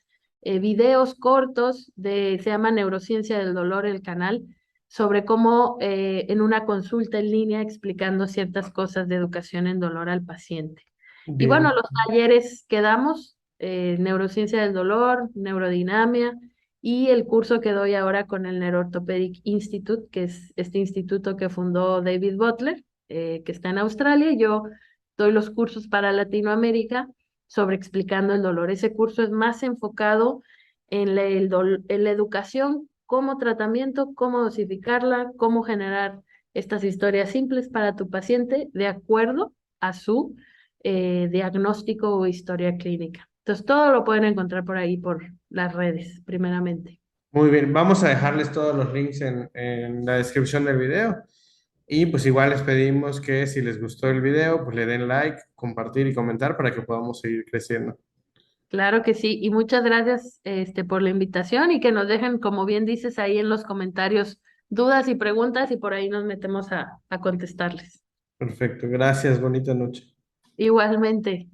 videos cortos se llama Neurociencia del Dolor, el canal, sobre cómo en una consulta en línea explicando ciertas cosas de educación en dolor al paciente. Y bueno,
Bien,
los talleres que damos, neurociencia del dolor, neurodinamia y el curso que doy ahora con el Neuroorthopedic Institute, que es este instituto que fundó David Butler, que está en Australia. Yo doy los cursos para Latinoamérica sobre explicando el dolor. Ese curso es más enfocado en la educación como tratamiento, cómo dosificarla, cómo generar estas historias simples para tu paciente de acuerdo a su diagnóstico o historia clínica. Entonces, todo lo pueden encontrar por ahí, por las redes, primeramente.
Muy bien, vamos a dejarles todos los links en la descripción del video. Y pues igual les pedimos que si les gustó el video, pues le den like, compartir y comentar para que podamos seguir creciendo.
Claro que sí, y muchas gracias por la invitación y que nos dejen, como bien dices, ahí en los comentarios dudas y preguntas y por ahí nos metemos a contestarles.
Perfecto, gracias, bonita noche.
Igualmente.